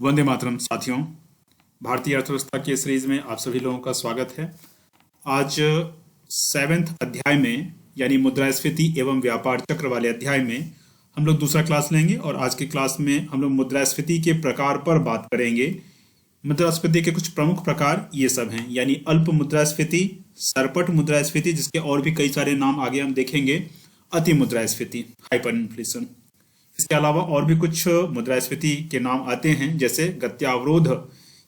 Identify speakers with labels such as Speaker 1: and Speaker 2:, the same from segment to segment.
Speaker 1: वंदे मातरम साथियों। भारतीय अर्थव्यवस्था की सीरीज में आप सभी लोगों का स्वागत है। आज 7वें अध्याय में यानी मुद्रास्फीति एवं व्यापार चक्र वाले अध्याय में हम लोग दूसरा क्लास लेंगे और आज की क्लास में हम लोग मुद्रास्फीति के प्रकार पर बात करेंगे। मुद्रास्फीति के कुछ प्रमुख प्रकार ये सब हैं, यानी अल्प मुद्रास्फीति, सरपट मुद्रास्फीति, जिसके और भी कई सारे नाम आगे हम देखेंगे, अति मुद्रास्फीति, हाइपर इन्फ्लेशन। इसके अलावा और भी कुछ मुद्रास्फीति के नाम आते हैं, जैसे गत्यावरोध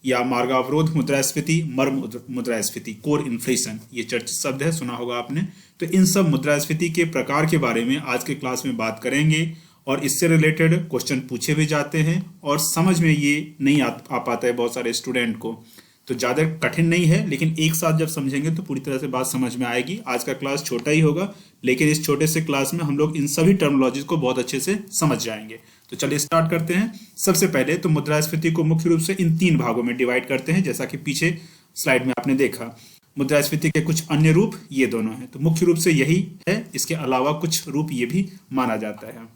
Speaker 1: या मार्गावरोध मुद्रास्फीति, मर्म मुद्रास्फीति, कोर इन्फ्लेशन। ये चर्चित शब्द है, सुना होगा आपने। तो इन सब मुद्रास्फीति के प्रकार के बारे में आज के क्लास में बात करेंगे और इससे रिलेटेड क्वेश्चन पूछे भी जाते हैं और समझ में ये नहीं आ पाता है बहुत सारे स्टूडेंट को। तो ज़्यादा कठिन नहीं है, लेकिन एक साथ जब समझेंगे तो पूरी तरह से बात समझ में आएगी। आज का क्लास छोटा ही होगा, लेकिन इस छोटे से क्लास में हम लोग इन सभी टर्मिनोलॉजीज को बहुत अच्छे से समझ जाएंगे। तो चलिए स्टार्ट करते हैं। सबसे पहले तो मुद्रास्फीति को मुख्य रूप से इन 3 भागों में डिवाइड करते हैं, जैसा कि पीछे स्लाइड में आपने देखा। मुद्रास्फीति के कुछ अन्य रूप ये दोनों हैं, तो मुख्य रूप से यही है। इसके अलावा कुछ रूप ये भी माना जाता है।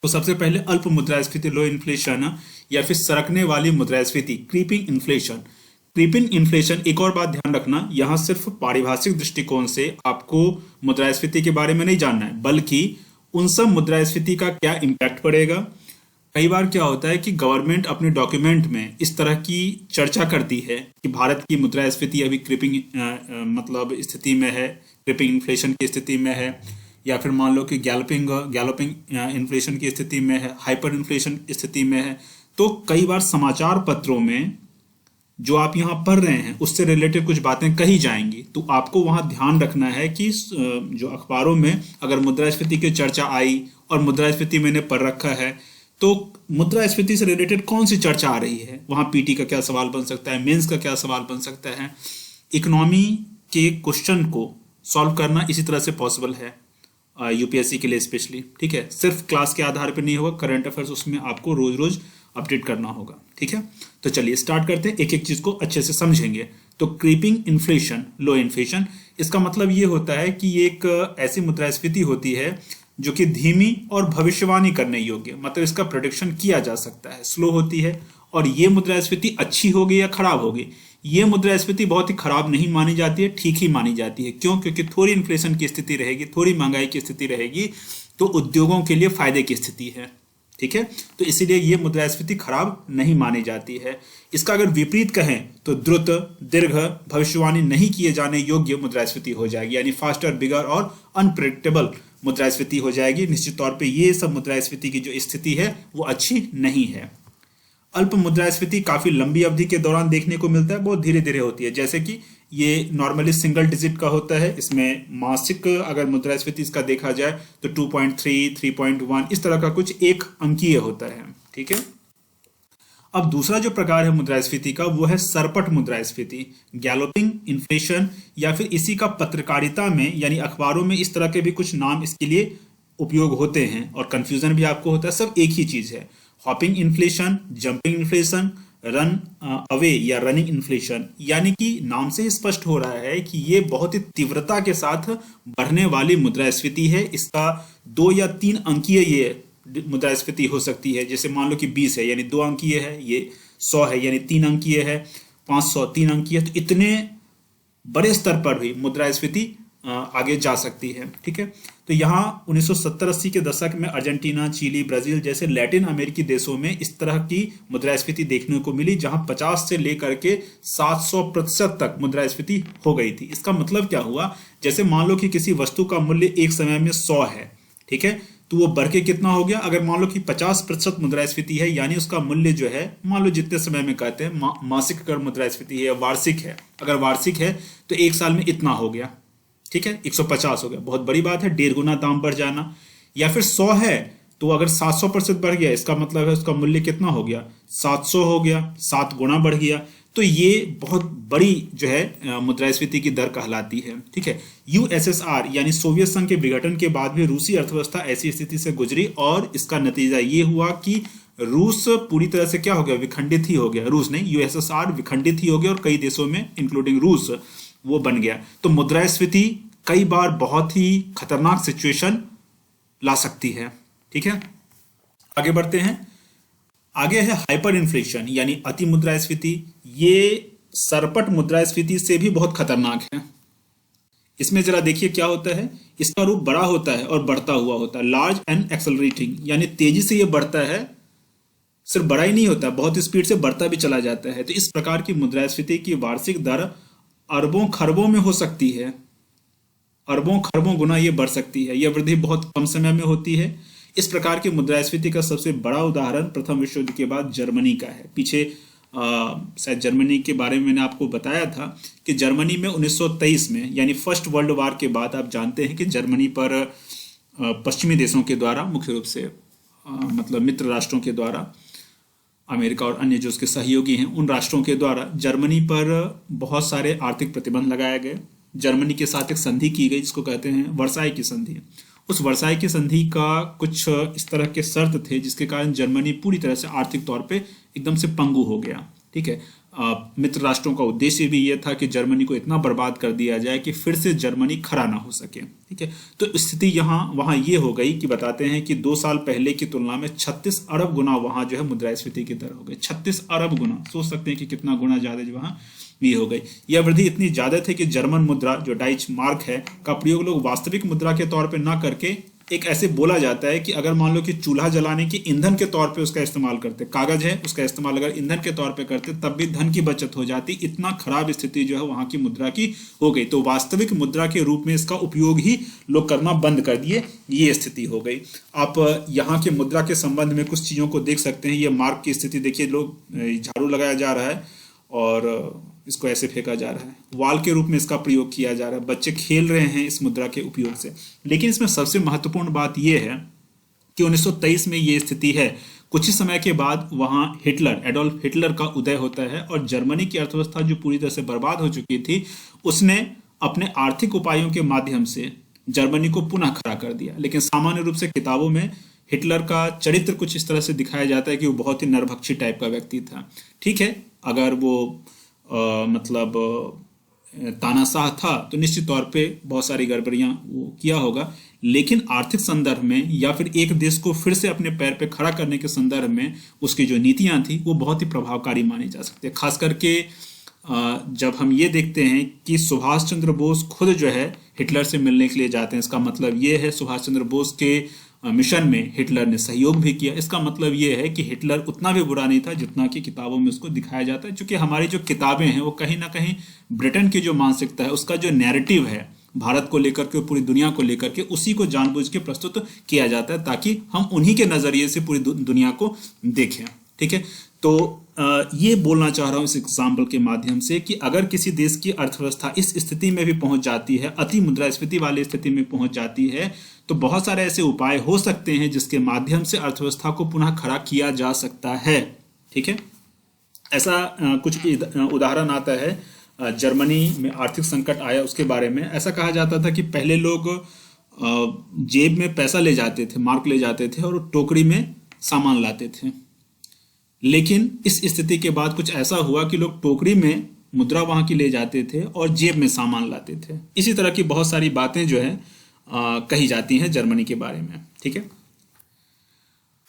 Speaker 1: तो सबसे पहले अल्प मुद्रास्फीति, लो इन्फ्लेशन, या फिर सरकने वाली मुद्रास्फीति, क्रीपिंग इन्फ्लेशन। क्रीपिंग इन्फ्लेशन, एक और बात ध्यान रखना, यहां सिर्फ पारिभाषिक दृष्टिकोण से आपको मुद्रास्फीति के बारे में नहीं जानना है, बल्कि उन सब मुद्रास्फीति का क्या इम्पैक्ट पड़ेगा। कई बार क्या होता है कि गवर्नमेंट अपने डॉक्यूमेंट में इस तरह की चर्चा करती है कि भारत की मुद्रास्फीति अभी क्रीपिंग मतलब स्थिति में है, क्रीपिंग इन्फ्लेशन की स्थिति में है, या फिर मान लो कि गैलोपिंग इन्फ्लेशन की स्थिति में है, हाइपर इन्फ्लेशन स्थिति में है। तो कई बार समाचार पत्रों में जो आप यहाँ पढ़ रहे हैं उससे रिलेटेड कुछ बातें कही जाएंगी, तो आपको वहाँ ध्यान रखना है कि जो अखबारों में अगर मुद्रास्फीति की चर्चा आई और मुद्रास्फीति मैंने पढ़ रखा है, तो मुद्रास्फीति से रिलेटेड कौन सी चर्चा आ रही है, वहाँ पीटी का क्या सवाल बन सकता है, मेंस का क्या सवाल बन सकता है। इकोनॉमी के क्वेश्चन को सॉल्व करना इसी तरह से पॉसिबल है यूपीएससी के लिए स्पेशली, ठीक है। सिर्फ क्लास के आधार पर नहीं होगा, करंट अफेयर्स उसमें आपको रोज रोज अपडेट करना होगा, ठीक है। तो चलिए स्टार्ट करते हैं, एक एक चीज को अच्छे से समझेंगे। तो क्रीपिंग इन्फ्लेशन, लो इन्फ्लेशन, इसका मतलब ये होता है कि ये एक ऐसी मुद्रास्फीति होती है जो कि धीमी और भविष्यवाणी करने योग्य, मतलब इसका प्रेडिक्शन किया जा सकता है, स्लो होती है। और ये मुद्रास्फीति अच्छी होगी या खराब होगी, ये मुद्रास्फीति बहुत ही खराब नहीं मानी जाती है, ठीक ही मानी जाती है। क्यों? क्योंकि थोड़ी इन्फ्लेशन की स्थिति रहेगी, थोड़ी महंगाई की स्थिति रहेगी, तो उद्योगों के लिए फायदे की स्थिति है, ठीक है। तो इसीलिए ये मुद्रास्फीति खराब नहीं मानी जाती है। इसका अगर विपरीत कहें तो द्रुत, दीर्घ, भविष्यवाणी नहीं किए जाने योग्य मुद्रास्फीति हो जाएगी, यानी फास्टर, बिगर और अनप्रेडिक्टेबल मुद्रास्फीति हो जाएगी। निश्चित तौर पे ये सब मुद्रास्फीति की जो स्थिति है वो अच्छी नहीं है। अल्प मुद्रास्फीति काफी लंबी अवधि के दौरान देखने को मिलता है, बहुत धीरे धीरे होती है। जैसे कि ये नॉर्मली सिंगल डिजिट का होता है, इसमें मासिक अगर मुद्रास्फीति इसका देखा जाए तो 2.3, 3.1 इस तरह का कुछ एक अंकीय होता है, ठीक है। अब दूसरा जो प्रकार है मुद्रास्फीति का वो है सरपट मुद्रास्फीति, गैलोपिंग इन्फ्लेशन, या फिर इसी का पत्रकारिता में यानी अखबारों में इस तरह के भी कुछ नाम इसके लिए उपयोग होते हैं और कंफ्यूजन भी आपको होता है। सब एक ही चीज है, hopping inflation, jumping inflation, run away या रनिंग इन्फ्लेशन। यानी कि नाम से ही स्पष्ट हो रहा है कि ये बहुत ही तीव्रता के साथ बढ़ने वाली मुद्रास्फीति है। इसका 2 या 3 अंकीय ये मुद्रास्फीति हो सकती है। जैसे मान लो कि 20 है यानी 2 अंकीय है, ये 100 है यानी 3 अंकीय है, 500 3 अंकीय है। तो इतने बड़े स्तर पर भी मुद्रास्फीति आगे जा सकती है, ठीक है। तो यहाँ 1970-80 के दशक में अर्जेंटीना, चिली, ब्राजील जैसे लैटिन अमेरिकी देशों में इस तरह की मुद्रास्फीति देखने को मिली, जहां 50 से लेकर के 700% तक मुद्रास्फीति हो गई थी। इसका मतलब क्या हुआ, जैसे मान लो कि किसी वस्तु का मूल्य एक समय में 100 है, ठीक है, तो वो बढ़ के कितना हो गया, अगर मान लो कि 50% मुद्रास्फीति है, यानी उसका मूल्य जो है, मान लो जितने समय में कहते हैं मासिक अगर मुद्रास्फीति है या वार्षिक है, अगर वार्षिक है तो एक साल में इतना हो गया, ठीक है, 150 हो गया, बहुत बड़ी बात है, 1.5 गुना दाम बढ़ जाना। या फिर 100 है तो अगर 700% बढ़ गया, इसका मतलब है उसका मूल्य कितना हो गया, 700 हो गया, 7 गुना बढ़ गया। तो ये बहुत बड़ी जो है मुद्रास्फीति की दर कहलाती है, ठीक है। यूएसएसआर यानी सोवियत संघ के विघटन के बाद भी रूसी अर्थव्यवस्था ऐसी स्थिति से गुजरी और इसका नतीजा ये हुआ कि रूस पूरी तरह से क्या हो गया, विखंडित ही हो गया। रूस नहीं, यूएसएसआर विखंडित ही हो गया और कई देशों में इंक्लूडिंग रूस वो बन गया। तो मुद्रास्फीति कई बार बहुत ही खतरनाक सिचुएशन ला सकती है, ठीक है। आगे बढ़ते हैं। आगे है हाइपर इन्फ्लेशन यानी अति मुद्रास्फीति। ये सरपट मुद्रास्फीति से भी बहुत खतरनाक है। इसमें जरा देखिए क्या होता है, इसका रूप बड़ा होता है और बढ़ता हुआ होता है, लार्ज एंड एक्सेलरेटिंग, यानी तेजी से ये बढ़ता है, सिर्फ बड़ा ही नहीं होता, बहुत स्पीड से बढ़ता भी चला जाता है। तो इस प्रकार की मुद्रास्फीति की वार्षिक दर अरबों खरबों में हो सकती है, अरबों खरबों गुना ये बढ़ सकती है। यह वृद्धि बहुत कम समय में होती है। इस प्रकार की मुद्रास्फीति का सबसे बड़ा उदाहरण प्रथम विश्व युद्ध के बाद जर्मनी का है। पीछे शायद जर्मनी के बारे में मैंने आपको बताया था कि जर्मनी में 1923 में यानी फर्स्ट वर्ल्ड वार के बाद आप जानते हैं कि जर्मनी पर पश्चिमी देशों के द्वारा, मुख्य रूप से मतलब मित्र राष्ट्रों के द्वारा, अमेरिका और अन्य जो उसके सहयोगी हैं उन राष्ट्रों के द्वारा जर्मनी पर बहुत सारे आर्थिक प्रतिबंध लगाए गए। जर्मनी के साथ एक संधि की गई जिसको कहते हैं वर्साई की संधि। उस वर्साई की संधि का कुछ इस तरह के शर्त थे जिसके कारण जर्मनी पूरी तरह से आर्थिक तौर पे एकदम से पंगु हो गया। ठीक है, मित्र राष्ट्रों का उद्देश्य भी यह था कि जर्मनी को इतना बर्बाद कर दिया जाए कि फिर से जर्मनी खड़ा ना हो सके। ठीक है, तो स्थिति यहाँ वहाँ ये हो गई कि बताते हैं कि 2 साल पहले की तुलना में 36 अरब गुना वहाँ जो है मुद्रास्फीति की दर हो गई। 36 अरब गुना, सोच सकते हैं कि कितना गुना ज्यादा जो वहाँ ये हो गई। यह वृद्धि इतनी ज्यादा थी कि जर्मन मुद्रा जो डाइच मार्क है का प्रयोग लोग वास्तविक मुद्रा के तौर पर ना करके एक ऐसे बोला जाता है कि अगर मान लो कि चूल्हा जलाने के ईंधन के तौर पे उसका इस्तेमाल करते, कागज है उसका इस्तेमाल अगर ईंधन के तौर पे करते तब भी धन की बचत हो जाती। इतना खराब स्थिति जो है वहां की मुद्रा की हो गई। तो वास्तविक मुद्रा के रूप में इसका उपयोग ही लोग करना बंद कर दिए, ये स्थिति हो गई। आप यहाँ के मुद्रा के संबंध में कुछ चीजों को देख सकते हैं। ये मार्क की स्थिति देखिए, लोग झाड़ू लगाया जा रहा है और इसको ऐसे फेंका जा रहा है, वाल के रूप में इसका प्रयोग किया जा रहा है, बच्चे खेल रहे हैं इस मुद्रा के उपयोग से। लेकिन इसमें सबसे महत्वपूर्ण बात यह है कि 1923 में ये स्थिति है। कुछ ही समय के बाद वहां हिटलर, एडोल्फ हिटलर का उदय होता है और जर्मनी की अर्थव्यवस्था जो पूरी तरह से बर्बाद हो चुकी थी उसने अपने आर्थिक उपायों के माध्यम से जर्मनी को पुनः खड़ा कर दिया। लेकिन सामान्य रूप से किताबों में हिटलर का चरित्र कुछ इस तरह से दिखाया जाता है कि वो बहुत ही नरभक्षी टाइप का व्यक्ति था। ठीक है, अगर वो मतलब तानाशाह था तो निश्चित तौर पे बहुत सारी गड़बड़ियां वो किया होगा, लेकिन आर्थिक संदर्भ में या फिर एक देश को फिर से अपने पैर पे खड़ा करने के संदर्भ में उसकी जो नीतियां थी वो बहुत ही प्रभावकारी मानी जा सकती है। खास करके जब हम ये देखते हैं कि सुभाष चंद्र बोस खुद जो है हिटलर से मिलने के लिए जाते हैं, इसका मतलब ये है सुभाष चंद्र बोस के मिशन में हिटलर ने सहयोग भी किया। इसका मतलब ये है कि हिटलर उतना भी बुरा नहीं था जितना कि किताबों में उसको दिखाया जाता है। क्योंकि हमारी जो किताबें हैं वो कहीं ना कहीं ब्रिटेन की जो मानसिकता है, उसका जो नैरेटिव है भारत को लेकर के, पूरी दुनिया को लेकर के, उसी को जानबूझ के प्रस्तुत किया जाता है ताकि हम उन्हीं के नजरिए से पूरी दुनिया को देखें। ठीक है, तो ये बोलना चाह रहा हूं इस एग्जाम्पल के माध्यम से कि अगर किसी देश की अर्थव्यवस्था इस स्थिति में भी पहुंच जाती है, अति मुद्रास्फीति वाली स्थिति में पहुंच जाती है, तो बहुत सारे ऐसे उपाय हो सकते हैं जिसके माध्यम से अर्थव्यवस्था को पुनः खड़ा किया जा सकता है। ठीक है, ऐसा कुछ उदाहरण आता है। जर्मनी में आर्थिक संकट आया उसके बारे में ऐसा कहा जाता था कि पहले लोग जेब में पैसा ले जाते थे, मार्क ले जाते थे और टोकरी में सामान लाते थे। लेकिन इस स्थिति के बाद कुछ ऐसा हुआ कि लोग टोकरी में मुद्रा वहां की ले जाते थे और जेब में सामान लाते थे। इसी तरह की बहुत सारी बातें जो है कही जाती हैं जर्मनी के बारे में। ठीक है,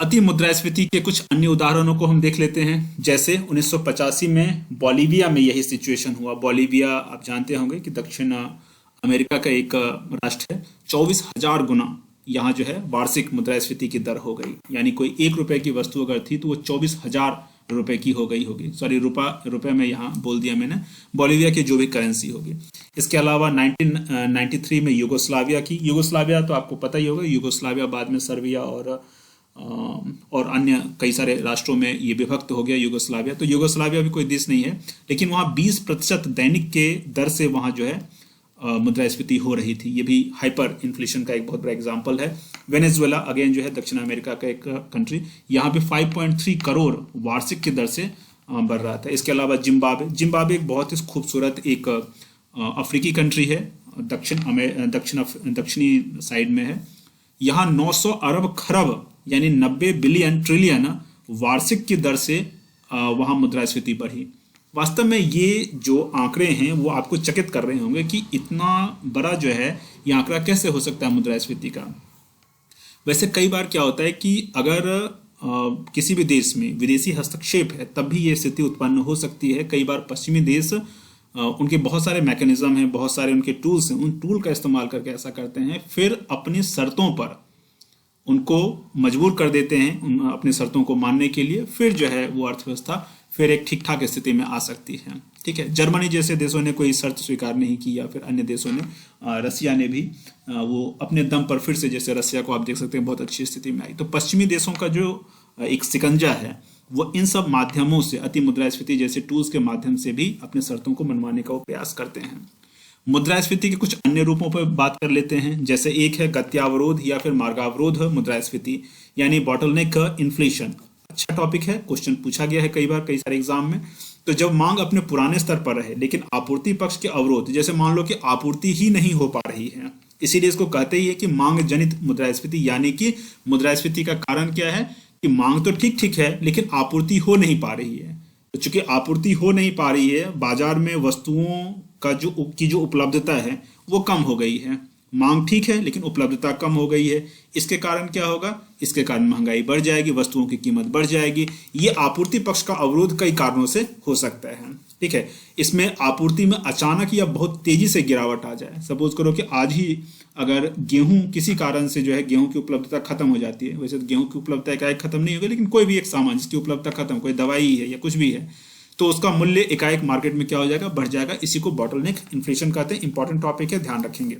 Speaker 1: अति मुद्रास्फीति के कुछ अन्य उदाहरणों को हम देख लेते हैं। जैसे 1985 में बोलिविया में यही सिचुएशन हुआ। बोलिविया आप जानते होंगे कि दक्षिण अमेरिका का एक राष्ट्र है। 24,000 गुना यहाँ जो है वार्षिक मुद्रास्फीति की दर हो गई। यानी कोई 1 रुपए की वस्तु अगर थी तो वो 24,000 रुपए की हो गई होगी। सॉरी, रुपए में यहाँ बोल दिया मैंने, बोलिविया की जो भी करेंसी होगी। इसके अलावा 1993 में यूगोस्लाविया तो आपको पता ही होगा, यूगोस्लाविया बाद में सर्बिया और अन्य कई सारे राष्ट्रों में ये विभक्त हो गया यूगोस्लाविया। तो यूगोस्लाविया भी कोई देश नहीं है, लेकिन वहाँ 20% दैनिक के दर से वहाँ जो है मुद्रास्फीति हो रही थी। ये भी हाइपर इन्फ्लेशन का एक बहुत बड़ा एग्जांपल है। वेनेजुएला अगेन जो है दक्षिण अमेरिका का एक कंट्री, यहाँ पे 5.3 करोड़ वार्षिक की दर से बढ़ रहा था। इसके अलावा जिम्बाब्वे एक बहुत ही खूबसूरत एक अफ्रीकी कंट्री है, दक्षिणी साइड में है। यहाँ 900 अरब खरब यानी 90 बिलियन ट्रिलियन वार्षिक की दर से वहाँ मुद्रास्फीति बढ़ी। वास्तव में ये जो आंकड़े हैं वो आपको चकित कर रहे होंगे कि इतना बड़ा जो है ये आंकड़ा कैसे हो सकता है मुद्रास्फीति का। वैसे कई बार क्या होता है कि अगर किसी भी देश में विदेशी हस्तक्षेप है तब भी ये स्थिति उत्पन्न हो सकती है। कई बार पश्चिमी देश उनके बहुत सारे मैकेनिज्म हैं, बहुत सारे उनके टूल्स हैं, उन टूल का इस्तेमाल करके ऐसा करते हैं, फिर अपनी शर्तों पर उनको मजबूर कर देते हैं अपनी शर्तों को मानने के लिए, फिर जो है वो अर्थव्यवस्था फिर एक ठीक ठाक स्थिति में आ सकती है। ठीक है, जर्मनी जैसे देशों ने कोई शर्त स्वीकार नहीं की, या फिर अन्य देशों ने, रसिया ने भी वो अपने दम पर फिर से, जैसे रसिया को आप देख सकते हैं बहुत अच्छी स्थिति में आई। तो पश्चिमी देशों का जो एक शिकंजा है वो इन सब माध्यमों से, अति मुद्रास्फीति जैसे टूल्स के माध्यम से भी अपने शर्तों को मनवाने का वो प्रयास करते हैं। मुद्रास्फीति के कुछ अन्य रूपों पर बात कर लेते हैं। जैसे एक है गत्यावरोध या फिर मार्गावरोध मुद्रास्फीति, यानी बॉटलनेक इन्फ्लेशन। अच्छा टॉपिक है, क्वेश्चन पूछा गया है कई बार कई सारे एग्जाम में। तो जब मांग अपने पुराने स्तर पर रहे लेकिन आपूर्ति पक्ष के अवरोध, जैसे मान लो कि आपूर्ति ही नहीं हो पा रही है, इसीलिए इसको कहते ही है कि मांग जनित मुद्रास्फीति। यानी कि मुद्रास्फीति का कारण क्या है कि मांग तो ठीक ठीक है लेकिन आपूर्ति हो नहीं पा रही है। तो चूंकि आपूर्ति हो नहीं पा रही है, बाजार में वस्तुओं का जो उपलब्धता है वो कम हो गई है। मांग ठीक है लेकिन उपलब्धता कम हो गई है। इसके कारण क्या होगा? इसके कारण महंगाई बढ़ जाएगी, वस्तुओं की कीमत बढ़ जाएगी। ये आपूर्ति पक्ष का अवरोध कई कारणों से हो सकता है। ठीक है, इसमें आपूर्ति में अचानक या बहुत तेजी से गिरावट आ जाए। सपोज करो कि आज ही अगर गेहूं किसी कारण से जो है गेहूं की उपलब्धता खत्म हो जाती है, वैसे तो गेहूं की उपलब्धता एकाएक खत्म नहीं होगी, लेकिन कोई भी एक सामान जिसकी उपलब्धता खत्म, कोई दवाई है या कुछ भी है, तो उसका मूल्य एकाएक मार्केट में क्या हो जाएगा? बढ़ जाएगा। इसी को बॉटलनेक इन्फ्लेशन कहते हैं। इंपॉर्टेंट टॉपिक है, ध्यान रखेंगे।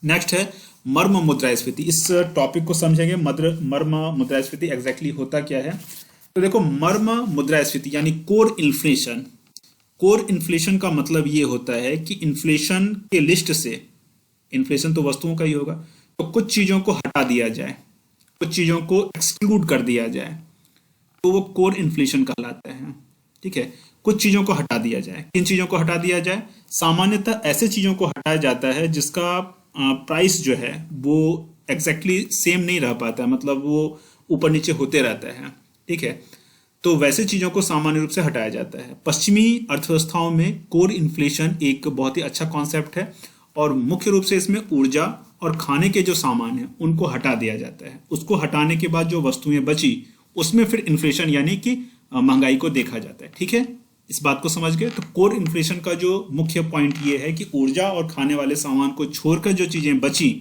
Speaker 1: नेक्स्ट है मर्म मुद्रास्फीति। इस टॉपिक को समझेंगे। मर्म मुद्रास्फीति एग्जैक्टली होता क्या है? तो देखो, मर्म मुद्रास्फीति यानी कोर इन्फ्लेशन। कोर इन्फ्लेशन का मतलब ये होता है कि इन्फ्लेशन के लिस्ट से, इन्फ्लेशन तो वस्तुओं का ही होगा, तो कुछ चीजों को हटा दिया जाए, कुछ चीजों को एक्सक्लूड कर दिया जाए, तो वो कोर इन्फ्लेशन कहलाता है। ठीक है, कुछ चीजों को हटा दिया जाए। किन चीजों को हटा दिया जाए? सामान्यतः ऐसे चीजों को हटाया जाता है जिसका प्राइस जो है वो एग्जैक्टली सेम नहीं रह पाता, मतलब वो ऊपर नीचे होते रहता है। ठीक है, तो वैसे चीजों को सामान्य रूप से हटाया जाता है। पश्चिमी अर्थव्यवस्थाओं में कोर इन्फ्लेशन एक बहुत ही अच्छा कॉन्सेप्ट है, और मुख्य रूप से इसमें ऊर्जा और खाने के जो सामान है उनको हटा दिया जाता है। उसको हटाने के बाद जो वस्तुएं बची उसमें फिर इन्फ्लेशन यानी कि महंगाई को देखा जाता है। ठीक है, इस बात को समझ गए। तो कोर इन्फ्लेशन का जो मुख्य पॉइंट ये है कि ऊर्जा और खाने वाले सामान को छोड़कर जो चीजें बची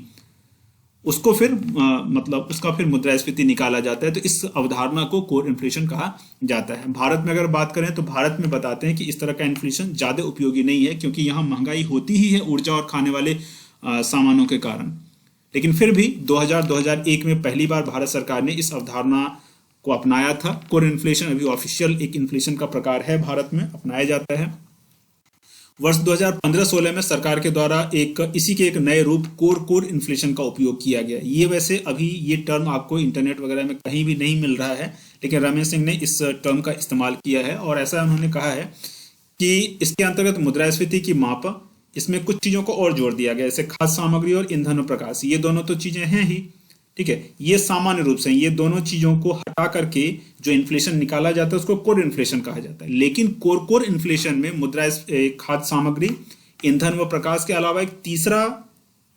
Speaker 1: उसको फिर मतलब उसका फिर मुद्रास्फीति निकाला जाता है। तो इस अवधारणा को कोर इन्फ्लेशन कहा जाता है। भारत में अगर बात करें तो भारत में बताते हैं कि इस तरह का इन्फ्लेशन ज्यादा उपयोगी नहीं है, क्योंकि यहाँ महंगाई होती ही है ऊर्जा और खाने वाले सामानों के कारण। लेकिन फिर भी 2000-2001 में पहली बार भारत सरकार ने इस अवधारणा को अपनाया था। कोर इन्फ्लेशन अभी ऑफिशियल एक इन्फ्लेशन का प्रकार है, भारत में अपनाया जाता है। वर्ष 2015-16 में सरकार के द्वारा इसी के एक नए रूप कोर इन्फ्लेशन का उपयोग किया गया। ये वैसे अभी ये टर्म आपको इंटरनेट वगैरह में कहीं भी नहीं मिल रहा है, लेकिन रमेश सिंह ने इस टर्म का इस्तेमाल किया है, और ऐसा उन्होंने कहा है कि इसके अंतर्गत मुद्रास्फीति की माप, इसमें कुछ चीजों को और जोड़ दिया गया, जैसे खाद्य सामग्री और ईंधन व प्रकाश। ये दोनों तो चीजें हैं ही, ठीक है, ये सामान्य रूप से ये दोनों चीजों को हटा करके जो इन्फ्लेशन निकाला जाता है उसको कोर इन्फ्लेशन कहा जाता है। लेकिन कोर इन्फ्लेशन में खाद्य सामग्री, ईंधन व प्रकाश के अलावा एक तीसरा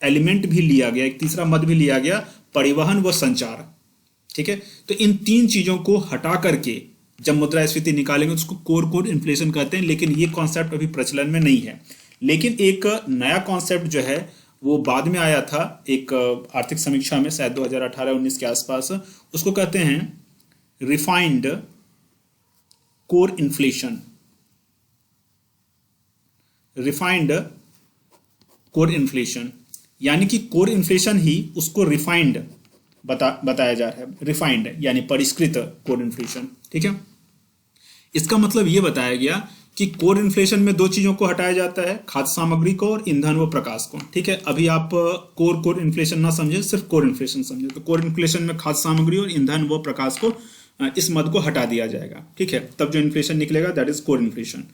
Speaker 1: एलिमेंट भी लिया गया, एक तीसरा मद भी लिया गया, परिवहन व संचार। ठीक है, तो इन तीन चीजों को हटा करके जब मुद्रास्फीति निकालेंगे उसको कोर इन्फ्लेशन कहते हैं। लेकिन ये कॉन्सेप्ट अभी प्रचलन में नहीं है। लेकिन एक नया कॉन्सेप्ट जो है वो बाद में आया था एक आर्थिक समीक्षा में, शायद 2018-19 के आसपास, उसको कहते हैं refined core inflation. Refined core inflation यानी कि कोर इन्फ्लेशन ही उसको रिफाइंड बताया जा रहा है। रिफाइंड यानी परिष्कृत कोर इन्फ्लेशन। ठीक है, इसका मतलब यह बताया गया कि कोर इन्फ्लेशन में दो चीजों को हटाया जाता है, खाद्य सामग्री को और ईंधन व प्रकाश को। ठीक है, अभी आप कोर इन्फ्लेशन ना समझे, सिर्फ कोर इन्फ्लेशन समझे। तो कोर इन्फ्लेशन में खाद्य सामग्री और ईंधन व प्रकाश को, इस मद को हटा दिया जाएगा। ठीक है, तब जो इन्फ्लेशन निकलेगा that is core inflation.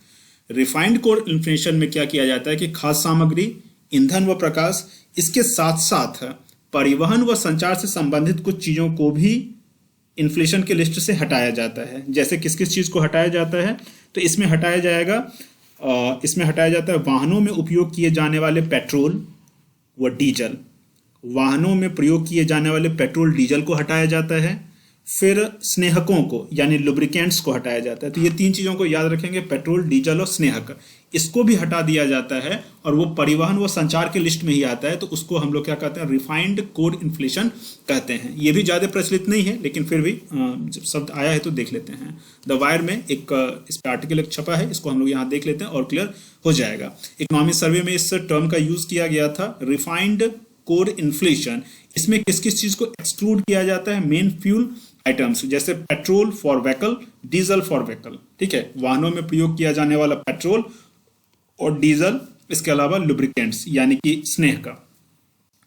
Speaker 1: Refined core inflation में क्या किया जाता है कि खाद्य सामग्री, ईंधन व प्रकाश, इसके साथ साथ परिवहन व संचार से संबंधित कुछ चीजों को भी इन्फ्लेशन के लिस्ट से हटाया जाता है। जैसे किस किस चीज को हटाया जाता है? तो इसमें हटाया जाता है वाहनों में उपयोग किए जाने वाले पेट्रोल व डीजल। वाहनों में प्रयोग किए जाने वाले पेट्रोल डीजल को हटाया जाता है। फिर स्नेहकों को यानी लुब्रिकेंट्स को हटाया जाता है। तो ये तीन चीजों को याद रखेंगे, पेट्रोल, डीजल और स्नेहक, इसको भी हटा दिया जाता है और वो परिवहन व संचार के लिस्ट में ही आता है। तो उसको हम लोग क्या कहते हैं, रिफाइंड कोर इन्फ्लेशन कहते हैं। ये भी ज्यादा प्रचलित नहीं है लेकिन फिर भी जब शब्द आया है तो देख लेते हैं। द वायर में एक इस पे आर्टिकल एक छपा है, इसको हम लोग यहाँ देख लेते हैं और क्लियर हो जाएगा। इकोनॉमिक सर्वे में इस टर्म का यूज किया गया था, रिफाइंड कोर इन्फ्लेशन। इसमें किस किस चीज को एक्सक्लूड किया जाता है, मेन फ्यूल आइटम्स जैसे petrol for vehicle, diesel for vehicle, ठीक है, वाहनों में प्रयोग किया जाने वाला पेट्रोल और डीजल, इसके अलावा लुब्रिकेंट्स यानी कि स्नेह का।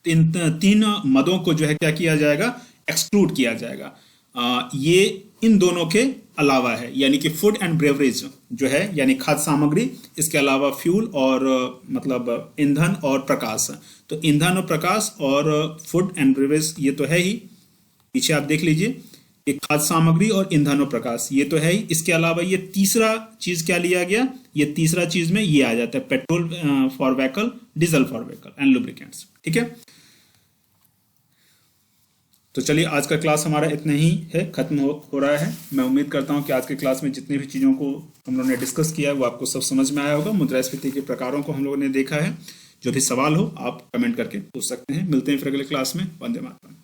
Speaker 1: इन तीन मदों को जो है क्या किया जाएगा, एक्सक्लूड किया जाएगा। ये इन दोनों के अलावा है, यानी कि फूड एंड ब्रेवरेज जो है यानी खाद्य सामग्री, इसके अलावा फ्यूल और मतलब ईंधन और प्रकाश। तो ईंधन और प्रकाश और फूड एंड ब्रेवरेज ये तो है ही, पीछे आप देख लीजिए, ये खाद्य सामग्री और ईंधन और प्रकाश ये तो है ही। इसके अलावा ये तीसरा चीज क्या लिया गया, ये तीसरा चीज में ये आ जाता है, petrol for vehicle, diesel for vehicle and lubricants, ठीक है। तो चलिए आज का क्लास हमारा इतना ही है, खत्म हो रहा है। मैं उम्मीद करता हूं कि आज के क्लास में जितनी भी चीज़ों को हम लोगों ने डिस्कस किया है वो आपको सब समझ में आया होगा। मुद्रास्फीति के प्रकारों को हम लोगों ने देखा है। जो भी सवाल हो आप कमेंट करके पूछ सकते हैं। मिलते हैं फिर अगले क्लास में। वंदे मातरम।